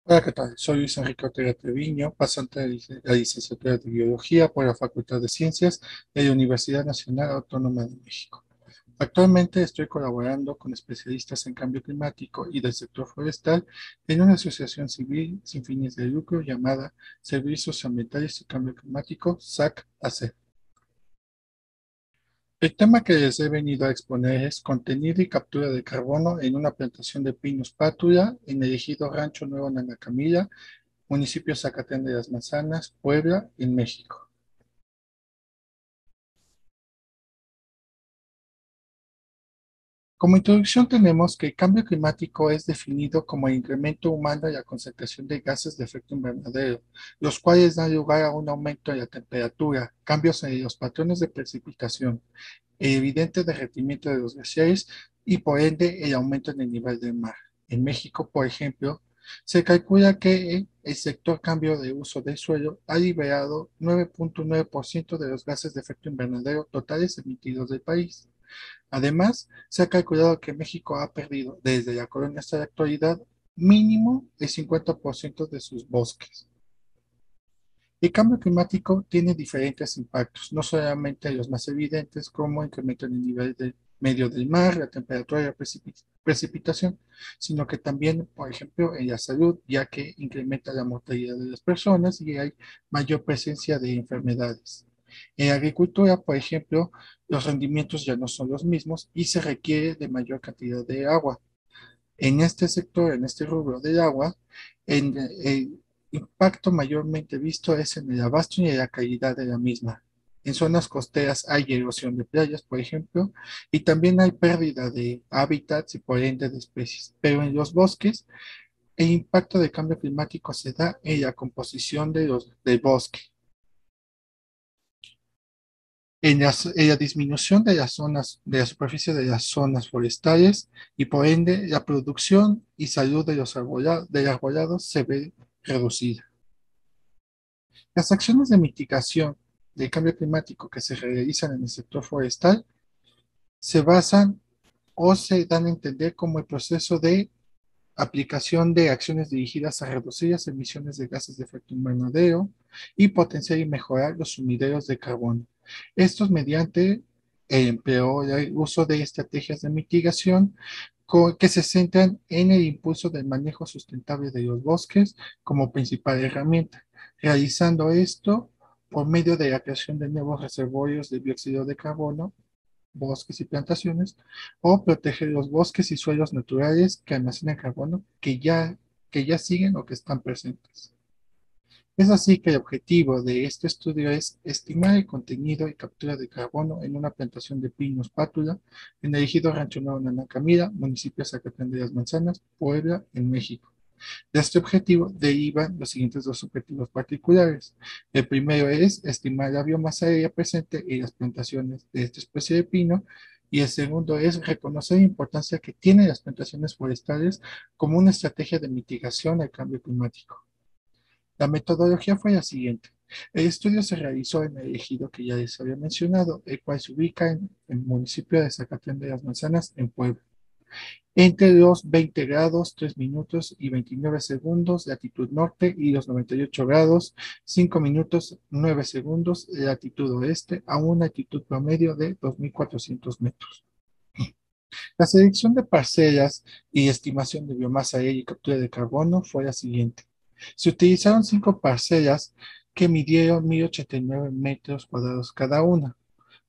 Hola, ¿qué tal? Soy Luis Enrique Ortega Treviño, pasante de la licenciatura de Biología por la Facultad de Ciencias de la Universidad Nacional Autónoma de México. Actualmente estoy colaborando con especialistas en cambio climático y del sector forestal en una asociación civil sin fines de lucro llamada Servicios Ambientales y Cambio Climático, SAC-AC. El tema que les he venido a exponer es contenido y captura de carbono en una plantación de Pinus pátula en el ejido Rancho Nuevo Nanacamilla, municipio Zacatén de las Manzanas, Puebla, en México. Como introducción tenemos que el cambio climático es definido como el incremento humano de la concentración de gases de efecto invernadero, los cuales dan lugar a un aumento de la temperatura, cambios en los patrones de precipitación, el evidente derretimiento de los glaciares y por ende el aumento en el nivel del mar. En México, por ejemplo, se calcula que el sector cambio de uso del suelo ha liberado 9.9% de los gases de efecto invernadero totales emitidos del país. Además, se ha calculado que México ha perdido desde la colonia hasta la actualidad mínimo el 50% de sus bosques. El cambio climático tiene diferentes impactos, no solamente los más evidentes como incremento en el nivel medio del mar, la temperatura y la precipitación, sino que también, por ejemplo, en la salud, ya que incrementa la mortalidad de las personas y hay mayor presencia de enfermedades. En agricultura, por ejemplo, los rendimientos ya no son los mismos y se requiere de mayor cantidad de agua. En este sector, en este rubro del agua, el impacto mayormente visto es en el abasto y en la calidad de la misma. En zonas costeras hay erosión de playas, por ejemplo, y también hay pérdida de hábitats y por ende de especies. Pero en los bosques, el impacto del cambio climático se da en la composición del bosque, en la disminución de las zonas, de la superficie de las zonas forestales y por ende la producción y salud de los del arbolado se ve reducida. Las acciones de mitigación del cambio climático que se realizan en el sector forestal se basan o se dan a entender como el proceso de aplicación de acciones dirigidas a reducir las emisiones de gases de efecto invernadero y potenciar y mejorar los sumideros de carbono. Estos mediante el empleo y el uso de estrategias de mitigación que se centran en el impulso del manejo sustentable de los bosques como principal herramienta, realizando esto por medio de la creación de nuevos reservorios de dióxido de carbono, bosques y plantaciones, o proteger los bosques y suelos naturales que almacenan carbono que ya siguen o que están presentes. Es así que el objetivo de este estudio es estimar el contenido y captura de carbono en una plantación de pinos pátula en el ejido Rancho Nuevo Nanacamira, municipio de Zacatán de las Manzanas, Puebla, en México. De este objetivo derivan los siguientes dos objetivos particulares. El primero es estimar la biomasa aérea presente en las plantaciones de esta especie de pino y el segundo es reconocer la importancia que tienen las plantaciones forestales como una estrategia de mitigación al cambio climático. La metodología fue la siguiente. El estudio se realizó en el ejido que ya les había mencionado, el cual se ubica en el municipio de Zacatán de las Manzanas, en Puebla entre los 20 grados 3 minutos y 29 segundos latitud norte y los 98 grados 5 minutos 9 segundos latitud oeste a una altitud promedio de 2.400 metros. La selección de parcelas y estimación de biomasa aérea y captura de carbono fue la siguiente. Se utilizaron 5 parcelas que midieron 1.089 metros cuadrados cada una.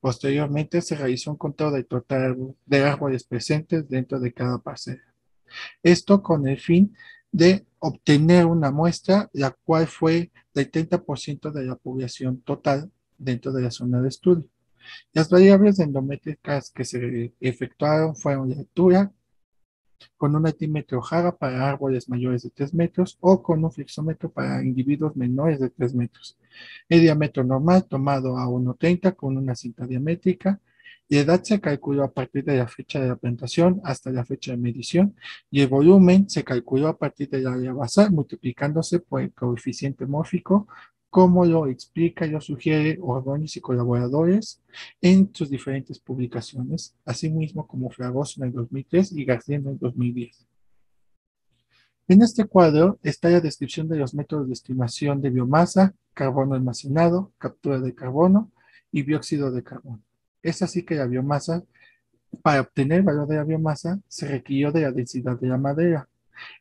Posteriormente se realizó un conteo del total de árboles presentes dentro de cada parcela. Esto con el fin de obtener una muestra, la cual fue del 30% de la población total dentro de la zona de estudio. Las variables endométricas que se efectuaron fueron la altura, con un altímetro Jara para árboles mayores de 3 metros o con un flexómetro para individuos menores de 3 metros. El diámetro normal tomado a 1,30 con una cinta diamétrica. La edad se calculó a partir de la fecha de la plantación hasta la fecha de medición y el volumen se calculó a partir del área basal multiplicándose por el coeficiente mórfico como lo explica y lo sugiere Ordóñez y colaboradores en sus diferentes publicaciones, así mismo como Fragoso en el 2003 y García en el 2010. En este cuadro está la descripción de los métodos de estimación de biomasa, carbono almacenado, captura de carbono y dióxido de carbono. Es así que la biomasa, para obtener el valor de la biomasa, se requirió de la densidad de la madera,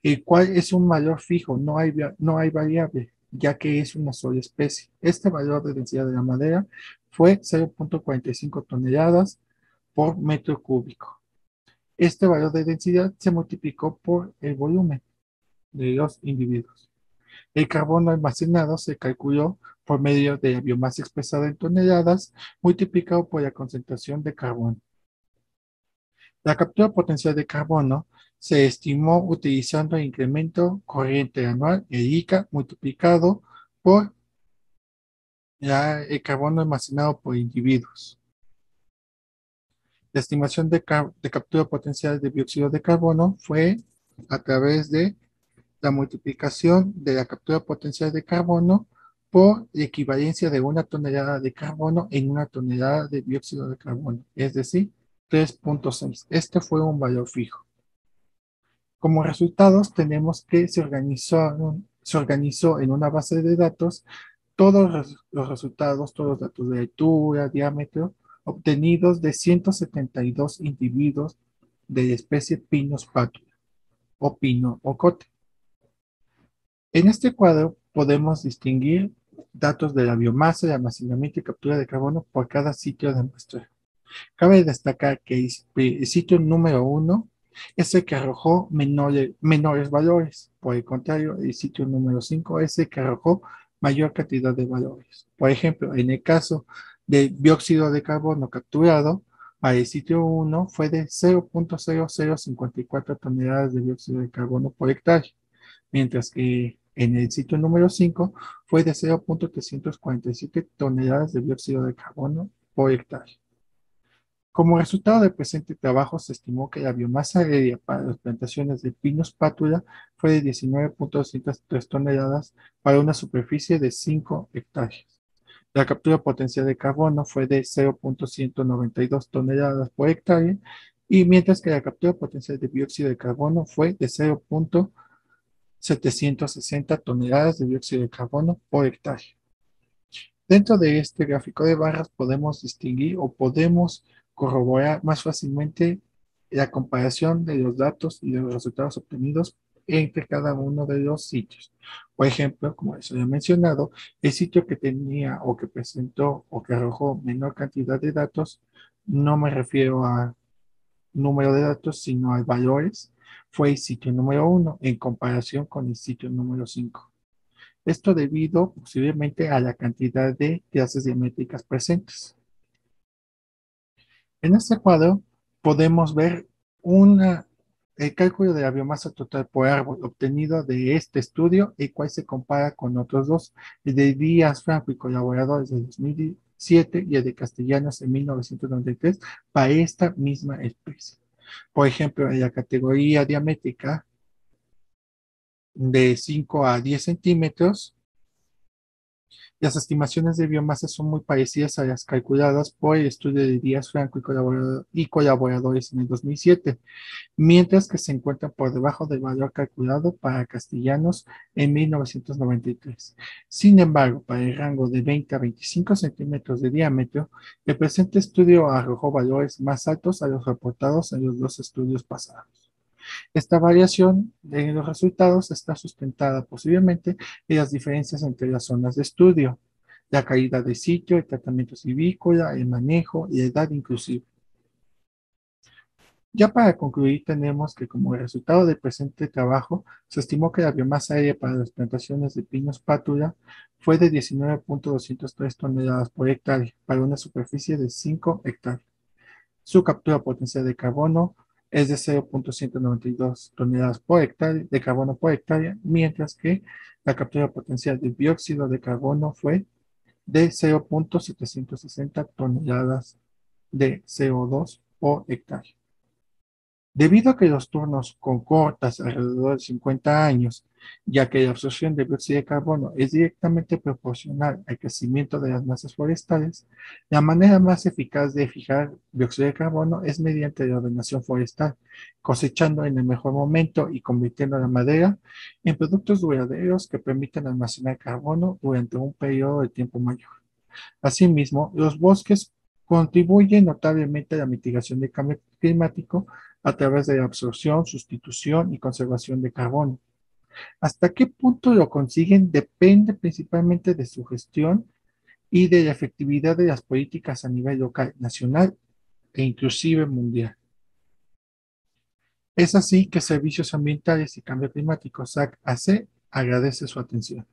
el cual es un valor fijo, no hay variable, ya que es una sola especie. Este valor de densidad de la madera fue 0.45 toneladas por metro cúbico. Este valor de densidad se multiplicó por el volumen de los individuos. El carbono almacenado se calculó por medio de la biomasa expresada en toneladas multiplicado por la concentración de carbono. La captura potencial de carbono se estimó utilizando el incremento corriente anual, el ICA, multiplicado por el carbono almacenado por individuos. La estimación de captura potencial de dióxido de carbono fue a través de la multiplicación de la captura potencial de carbono por la equivalencia de una tonelada de carbono en una tonelada de dióxido de carbono, es decir, 3.6. Este fue un valor fijo. Como resultados, tenemos que se organizó en una base de datos todos los resultados, todos los datos de altura, diámetro, obtenidos de 172 individuos de la especie Pinus patula o pino ocote. En este cuadro podemos distinguir datos de la biomasa, de almacenamiento y captura de carbono por cada sitio de muestreo. Cabe destacar que el sitio número 1 es el que arrojó menores valores. Por el contrario, el sitio número 5 es el que arrojó mayor cantidad de valores. Por ejemplo, en el caso del dióxido de carbono capturado, para el sitio 1 fue de 0.0054 toneladas de dióxido de carbono por hectárea, mientras que en el sitio número 5 fue de 0.347 toneladas de dióxido de carbono por hectárea. Como resultado del presente trabajo, se estimó que la biomasa aérea para las plantaciones de Pinus pátula fue de 19.203 toneladas para una superficie de 5 hectáreas. La captura potencial de carbono fue de 0.192 toneladas por hectárea, y mientras que la captura potencial de dióxido de carbono fue de 0.760 toneladas de dióxido de carbono por hectárea. Dentro de este gráfico de barras podemos distinguir o podemos corroborar más fácilmente la comparación de los datos y de los resultados obtenidos entre cada uno de los sitios. Por ejemplo, como les había mencionado, el sitio que tenía o que presentó o que arrojó menor cantidad de datos, no me refiero a número de datos, sino a valores, fue el sitio número 1 en comparación con el sitio número 5. Esto debido posiblemente a la cantidad de clases diamétricas presentes. En este cuadro podemos ver el cálculo de la biomasa total por árbol obtenido de este estudio, el cual se compara con otros dos, el de Díaz Franco y colaboradores de 2007 y el de Castellanos en 1993 para esta misma especie. Por ejemplo, en la categoría diamétrica de 5 a 10 centímetros, las estimaciones de biomasa son muy parecidas a las calculadas por el estudio de Díaz Franco y colaboradores en el 2007, mientras que se encuentran por debajo del valor calculado para Castellanos en 1993. Sin embargo, para el rango de 20 a 25 centímetros de diámetro, el presente estudio arrojó valores más altos a los reportados en los dos estudios pasados. Esta variación en los resultados está sustentada posiblemente en las diferencias entre las zonas de estudio, la calidad de sitio, el tratamiento silvícola, el manejo y la edad inclusive. Ya para concluir, tenemos que como resultado del presente trabajo, se estimó que la biomasa aérea para las plantaciones de Pinus pátula fue de 19.203 toneladas por hectárea para una superficie de 5 hectáreas. Su captura potencial de carbono es de 0.192 toneladas por hectárea de carbono por hectárea, mientras que la captura potencial de dióxido de carbono fue de 0.760 toneladas de CO2 por hectárea. Debido a que los turnos con cortas alrededor de 50 años ya que la absorción de dióxido de carbono es directamente proporcional al crecimiento de las masas forestales. La manera más eficaz de fijar dióxido de carbono es mediante la ordenación forestal, cosechando en el mejor momento y convirtiendo la madera en productos duraderos que permitan almacenar carbono durante un periodo de tiempo mayor. Asimismo, los bosques contribuyen notablemente a la mitigación del cambio climático a través de la absorción, sustitución y conservación de carbono. ¿Hasta qué punto lo consiguen? Depende principalmente de su gestión y de la efectividad de las políticas a nivel local, nacional e inclusive mundial. Es así que Servicios Ambientales y Cambio Climático, SAC AC, agradece su atención.